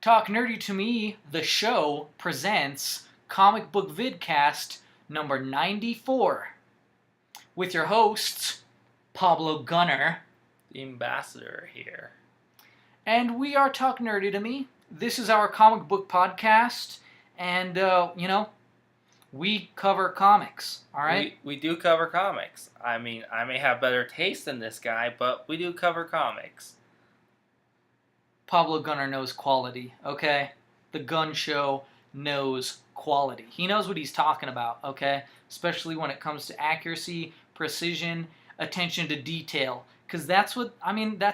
Talk Nerdy to Me, the show, presents Comic Book Vidcast number 94 with your hosts, Pablo Gunner, the ambassador here. And we are Talk Nerdy to Me. This is our comic book podcast, and, we cover comics, all right? We do cover comics. I mean, I may have better taste than this guy, but we do cover comics. Pablo Gunner knows quality, okay? The Gun Show knows quality. He knows what he's talking about, okay? Especially when it comes to accuracy, precision, attention to detail. Because that's what, I'm a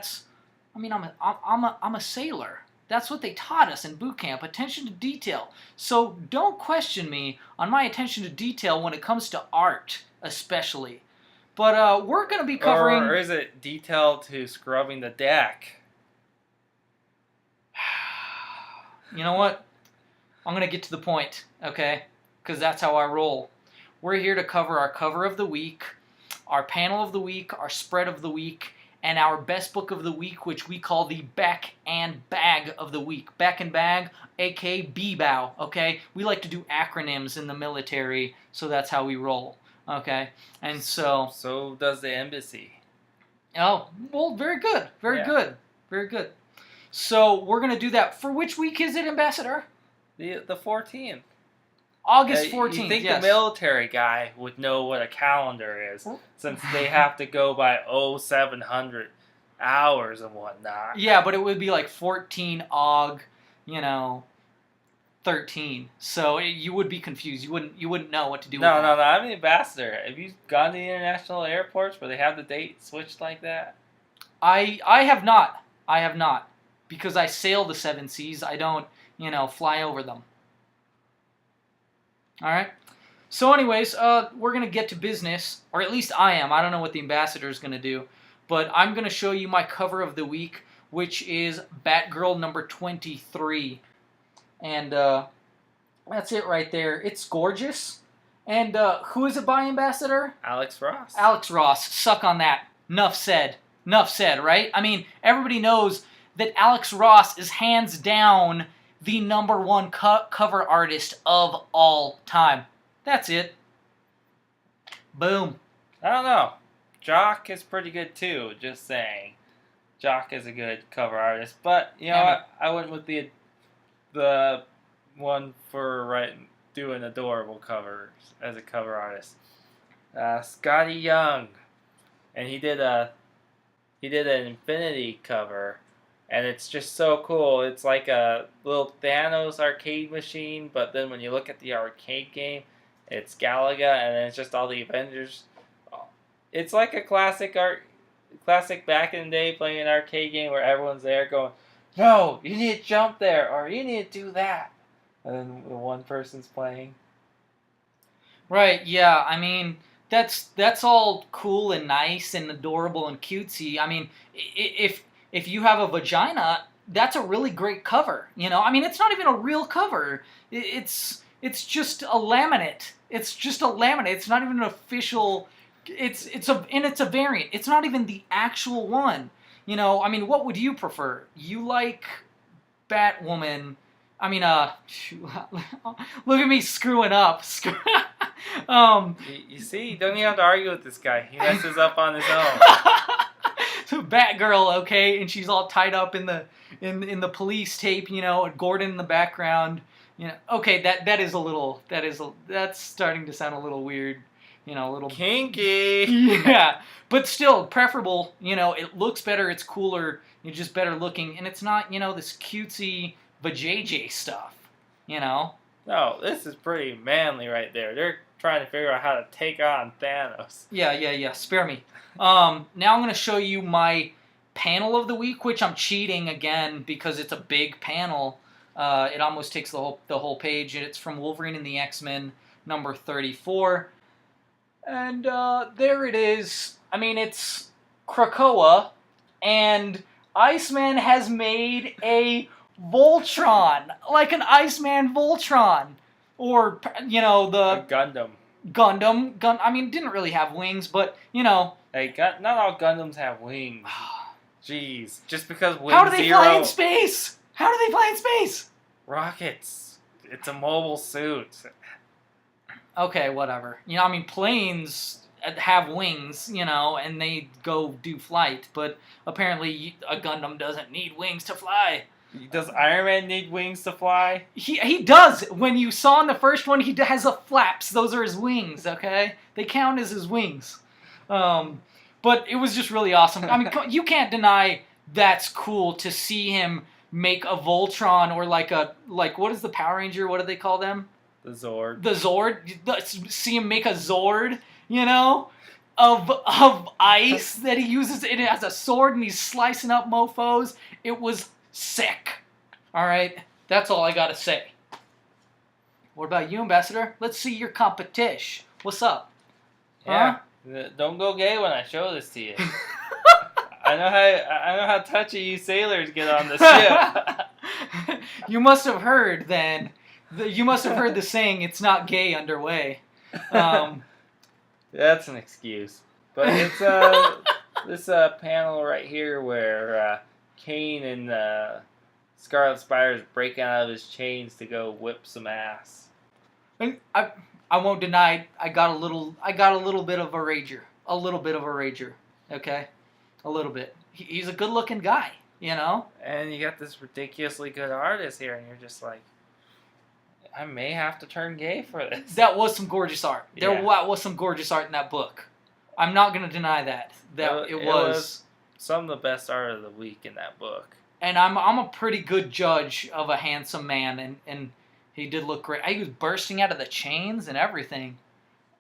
sailor. That's what they taught us in boot camp, attention to detail. So don't question me on my attention to detail when it comes to art, especially. But we're going to be covering... Or is it detail to scrubbing the deck? You know what? I'm going to get to the point, okay? Because that's how I roll. We're here to cover our cover of the week, our panel of the week, our spread of the week, and our best book of the week, which we call the Back and Bag of the week. Back and Bag, aka B-Bow, okay? We like to do acronyms in the military, so that's how we roll, okay? And so... So does the embassy. Oh, well, very good. Very good. Very good. So we're going to do that. For which week is it, Ambassador? The 14th. August 14th, You think yes. the military guy would know what a calendar is, since they have to go by 0700 hours and whatnot. Yeah, but it would be like 14 Aug, 13. So you would be confused. You wouldn't know what to do with that. No, I'm the ambassador. Have you gone to the international airports where they have the date switched like that? I have not. I have not. Because I sail the seven seas, I don't, fly over them. All right? So anyways, we're going to get to business, or at least I am. I don't know what the ambassador is going to do. But I'm going to show you my cover of the week, which is Batgirl number 23. And that's it right there. It's gorgeous. And who is it by, Ambassador? Alex Ross. Alex Ross. Suck on that. Nuff said. Nuff said, right? I mean, everybody knows that Alex Ross is hands down the number one cover artist of all time. That's it. Boom. I don't know. Jock is pretty good too, just saying. Jock is a good cover artist. But, I went with the one for doing adorable covers as a cover artist. Scotty Young. And he did an Infinity cover. And it's just so cool. It's like a little Thanos arcade machine, but then when you look at the arcade game, it's Galaga, and then it's just all the Avengers. It's like a classic back in the day playing an arcade game where everyone's there going, "No, you need to jump there," or "You need to do that," and then the one person's playing. Right? Yeah. I mean, that's all cool and nice and adorable and cutesy. I mean, if you have a vagina, that's a really great cover, I mean, it's not even a real cover. It's just a laminate. It's just a laminate. It's not even an official. It's a variant. It's not even the actual one. I mean, what would you prefer? You like Batwoman? I mean, look at me screwing up. You see, you don't even have to argue with this guy. He messes up on his own. Batgirl, okay, and she's all tied up in the police tape, and Gordon in the background, Okay, that's starting to sound a little weird, a little kinky. Yeah, but still preferable. It looks better, it's cooler, it's just better looking, and it's not this cutesy vajayjay stuff. No, this is pretty manly right there. They're trying to figure out how to take on Thanos. Yeah. Spare me. Now I'm going to show you my panel of the week, which I'm cheating again because it's a big panel. It almost takes the whole page. It's from Wolverine and the X-Men, number 34. And there it is. I mean, it's Krakoa, and Iceman has made a Voltron, like an Iceman Voltron. Or, the... Gundam. I mean, didn't really have wings, but, Hey, not all Gundams have wings. Jeez. Just because Wing How do they Zero... fly in space? How do they fly in space? Rockets. It's a mobile suit. Okay, whatever. I mean, planes have wings, and they go do flight, but apparently a Gundam doesn't need wings to fly. Does Iron Man need wings to fly? He does. When you saw in the first one, he has a flaps. Those are his wings, okay? They count as his wings. But it was just really awesome. I mean, you can't deny that's cool to see him make a Voltron or like what is the Power Ranger? What do they call them? The Zord. The Zord. See him make a Zord, of ice that he uses it as a sword, and he's slicing up mofos. It was sick. All right, that's all I gotta say. What about you, Ambassador? Let's see your competition. What's up? Yeah. Huh? Don't go gay when I show this to you. I know how touchy you sailors get on the ship. You must have heard then. You must have heard the saying, "It's not gay underway." That's an excuse. But it's this panel right here where Kane and Scarlet Spider is breaking out of his chains to go whip some ass. I won't deny I got a little bit of a rager. A little bit of a rager. Okay? A little bit. He's a good-looking guy, And you got this ridiculously good artist here, and you're just like, I may have to turn gay for this. That was some gorgeous art. There was some gorgeous art in that book. I'm not going to deny that. It was some of the best art of the week in that book. And I'm a pretty good judge of a handsome man, and he did look great. He was bursting out of the chains and everything.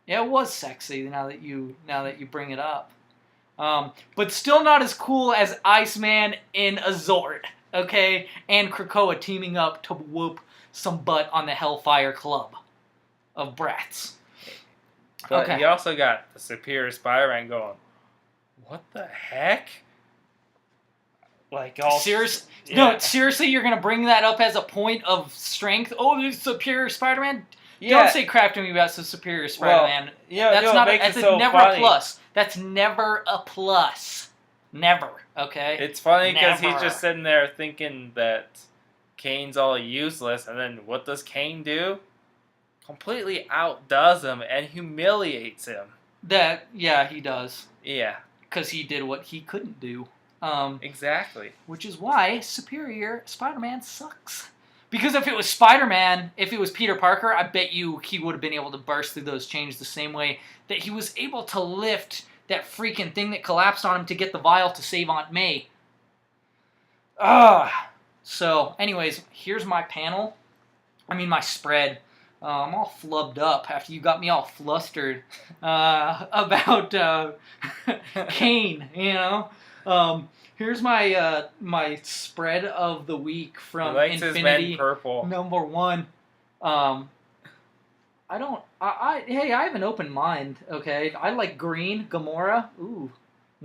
Yeah, it was sexy now that you bring it up. But still not as cool as Iceman in a Zord, okay? And Krakoa teaming up to whoop some butt on the Hellfire Club of brats. But you also got the Superior Spider-Man going, what the heck? Like all serious? Yeah. No, seriously, you're gonna bring that up as a point of strength? Oh, there's Superior Spider-Man. Yeah. Don't say crap to me about the Superior Spider-Man. Well, that's not. That's never funny. A plus. That's never a plus. Never. Okay. It's funny because he's just sitting there thinking that Kane's all useless, and then what does Kane do? Completely outdoes him and humiliates him. He does. Yeah. Because he did what he couldn't do. Exactly. Which is why Superior Spider-Man sucks. Because if it was Spider-Man, if it was Peter Parker, I bet you he would have been able to burst through those chains the same way that he was able to lift that freaking thing that collapsed on him to get the vial to save Aunt May. So, anyways, here's my panel. My spread. I'm all flubbed up after you got me all flustered about Kane, Here's my my spread of the week from Infinity purple. number 1. I have an open mind, okay? I like green, Gamora. Ooh.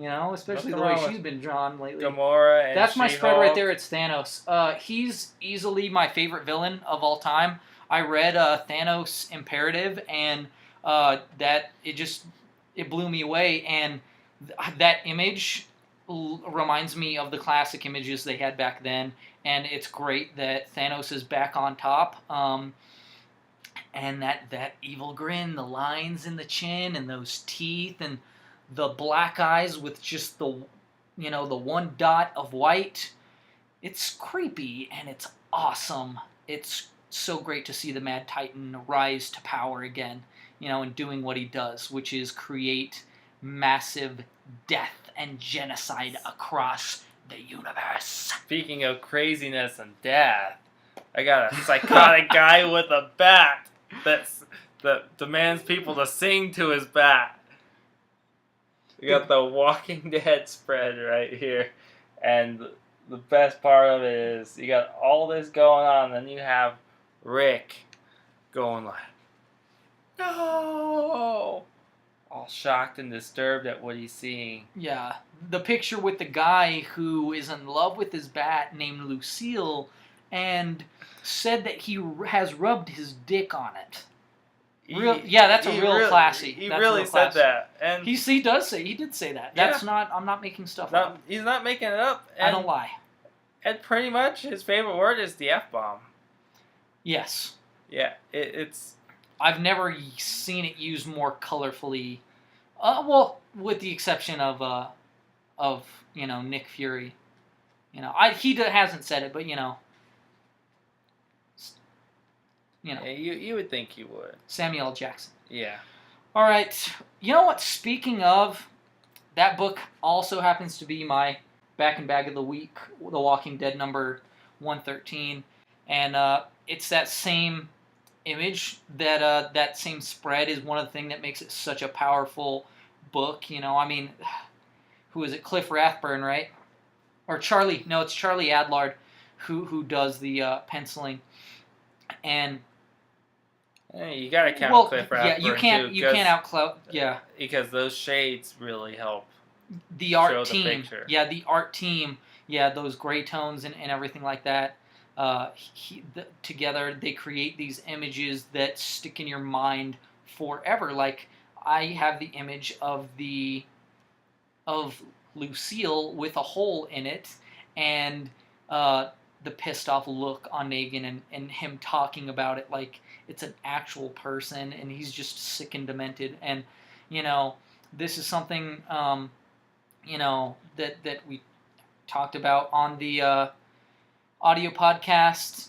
Especially the way she's been drawn lately. Gamora and that's my She-Hulk. spread right there. It's Thanos. He's easily my favorite villain of all time. I read Thanos Imperative, and it blew me away. And that image reminds me of the classic images they had back then. And it's great that Thanos is back on top. And that evil grin, the lines in the chin, and those teeth, and the black eyes with just the one dot of white. It's creepy and it's awesome. It's so great to see the Mad Titan rise to power again, and doing what he does, which is create massive death and genocide across the universe. Speaking of craziness and death, I got a psychotic guy with a bat that demands people to sing to his bat. We got the Walking Dead spread right here. And the best part of it is you got all this going on, and then you have Rick going like, no! All shocked and disturbed at what he's seeing. Yeah. The picture with the guy who is in love with his bat named Lucille and said that he has rubbed his dick on it. That's a real classy. He really said that, and he did say that. That's not. I'm not making stuff up. He's not making it up. I don't lie. And pretty much his favorite word is the F-bomb. Yes. Yeah, it's... I've never seen it used more colorfully. Well, with the exception of Nick Fury. He hasn't said it, but Yeah, you would think he would. Samuel L. Jackson. Yeah. All right. You know what? Speaking of, that book also happens to be my back and bag of the week, The Walking Dead number 113, and it's that same image, that same spread is one of the things that makes it such a powerful book. I mean, who is it? Cliff Rathburn, right? Or Charlie? No, it's Charlie Adlard who does the penciling, and Hey, you gotta count Cliff Rathburn you can't outclaw. Yeah, because those shades really help. The art show team. The picture. Yeah, the art team. Yeah, those gray tones and everything like that. Together they create these images that stick in your mind forever. Like, I have the image of Lucille with a hole in it, and the pissed off look on Negan, and him talking about it like it's an actual person, and he's just sick and demented. And this is something that we talked about on the audio podcast.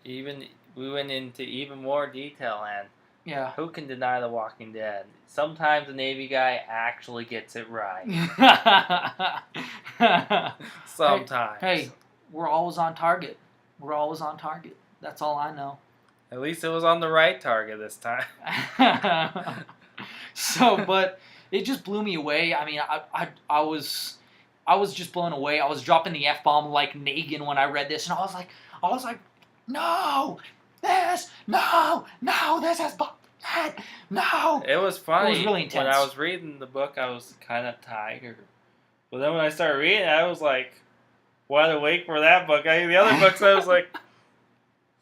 Even we went into even more detail, and yeah, who can deny The Walking Dead? Sometimes the Navy guy actually gets it right. Sometimes. Hey, we're always on target. We're always on target. That's all I know. At least it was on the right target this time. But it just blew me away. I mean, I was just blown away. I was dropping the F-bomb like Negan when I read this, and I was like, no, this is bad, no. It was funny. It was really intense. When I was reading the book, I was kind of tired. But then when I started reading it, I was like, wide awake for that book. The other books, I was like,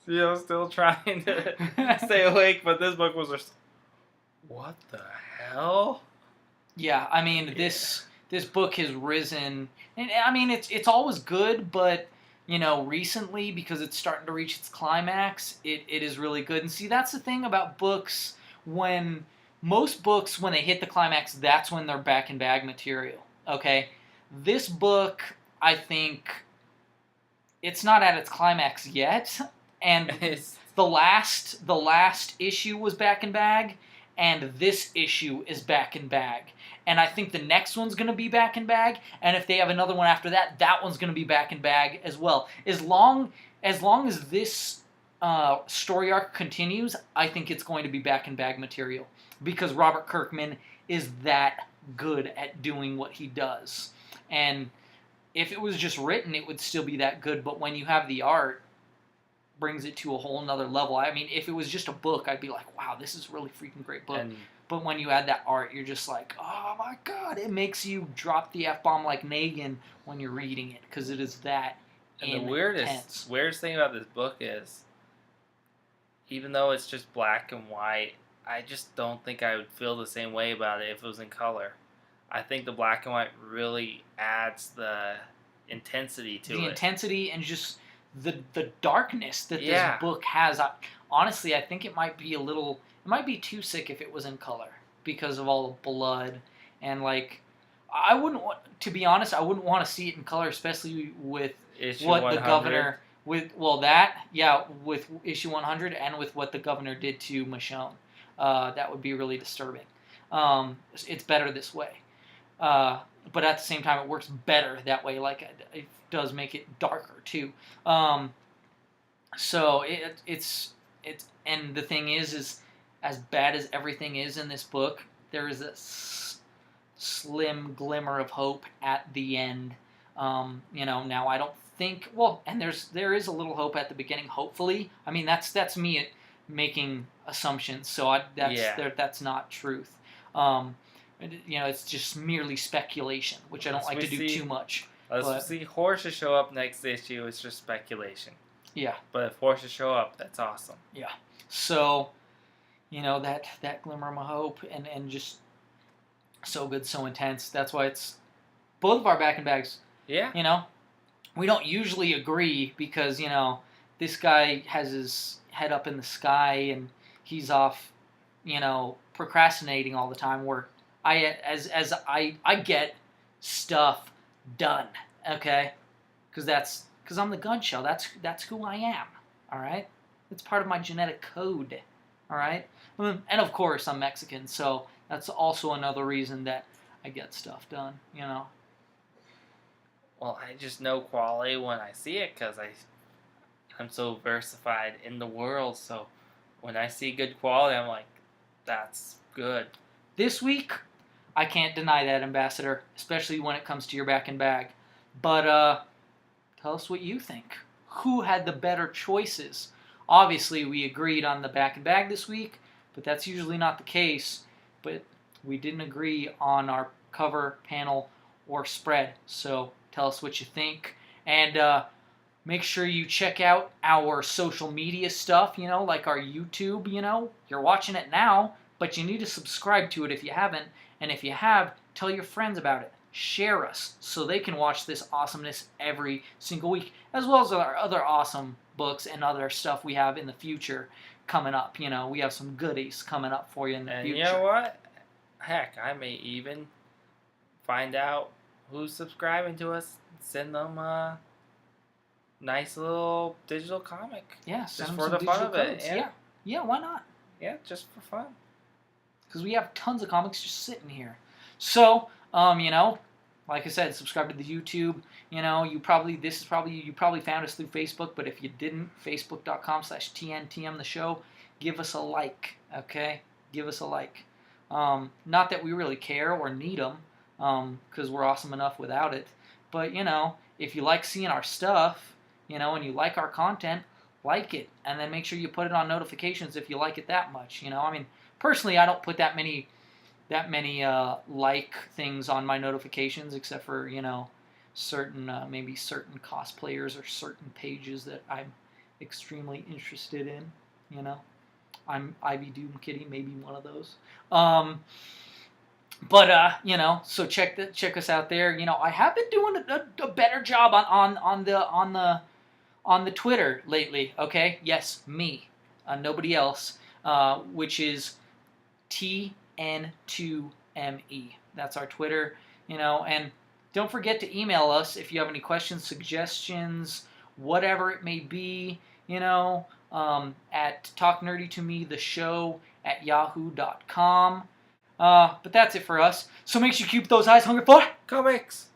still trying to stay awake. But this book was just, what the hell? Yeah, I mean, this book has risen, and I mean, it's always good, but recently, because it's starting to reach its climax, it is really good. And see, that's the thing about books. When most books, when they hit the climax, that's when they're back in bag material. Okay, this book, I think, it's not at its climax yet, and the last issue was back in bag, and this issue is back in bag. And I think the next one's going to be back in bag, and if they have another one after that, that one's going to be back in bag as well. As long as this story arc continues, I think it's going to be back in bag material, because Robert Kirkman is that good at doing what he does. And if it was just written, it would still be that good, but when you have the art, brings it to a whole nother level. I mean, if it was just a book, I'd be like, wow, this is a really freaking great book. But when you add that art, you're just like, oh my god, it makes you drop the F-bomb like Negan when you're reading it, because it is that intense. And the weirdest thing about this book is, even though it's just black and white, I just don't think I would feel the same way about it if it was in color. I think the black and white really adds the intensity to it. The intensity and just the darkness that this book has. Honestly, I think it might be too sick if it was in color, because of all the blood, and I wouldn't want to see it in color, especially with issue what 100. The governor with issue 100 and with what the governor did to Michonne. That would be really disturbing. It's better this way, but at the same time, it works better that way. It does make it darker too. So it's and the thing is as bad as everything is in this book, there is a slim glimmer of hope at the end. Now I don't think, and there is a little hope at the beginning, hopefully. I mean, that's me making assumptions, so that's not truth. It's just merely speculation, which I don't like to do too much. Let's see horses show up next issue. It's just speculation. Yeah. But if horses show up, that's awesome. Yeah. So, that glimmer of hope and just so good, so intense. That's why it's both of our back and bags. Yeah. we don't usually agree because this guy has his head up in the sky and he's off, procrastinating all the time. Where I get stuff done, okay? Because I'm the gun show. That's who I am. All right, it's part of my genetic code. All right, and of course I'm Mexican, so that's also another reason that I get stuff done. Well, I just know quality when I see it because I'm so versified in the world. So when I see good quality, I'm like, that's good. This week, I can't deny that, Ambassador, especially when it comes to your back and bag. But tell us what you think. Who had the better choices? Obviously, we agreed on the back and bag this week, but that's usually not the case. But we didn't agree on our cover, panel, or spread. So tell us what you think. And make sure you check out our social media stuff, like our YouTube, You're watching it now, but you need to subscribe to it if you haven't. And if you have, tell your friends about it. Share us so they can watch this awesomeness every single week, as well as our other awesome books and other stuff we have in the future coming up. We have some goodies coming up for you in the future. And you know what? Heck, I may even find out who's subscribing to us, send them a nice little digital comic. Yeah, just for the fun of it. Yeah, why not? Yeah, just for fun. Because we have tons of comics just sitting here. So, like I said, subscribe to the YouTube. You probably found us through Facebook, but if you didn't, facebook.com/TNTM the show, give us a like, okay? Give us a like. Not that we really care or need them, because we're awesome enough without it. But, if you like seeing our stuff, and you like our content, like it. And then make sure you put it on notifications if you like it that much. Personally, I don't put that many like things on my notifications, except for certain maybe certain cosplayers or certain pages that I'm extremely interested in. I'm Ivy Doom Kitty, maybe one of those. So check us out there. I have been doing a better job on the Twitter lately. Okay, yes, me, nobody else. Which is TN2ME. That's our Twitter, and don't forget to email us if you have any questions, suggestions, whatever it may be, at talknerdytometheshow@yahoo.com. But that's it for us. So make sure you keep those eyes hungry for comics.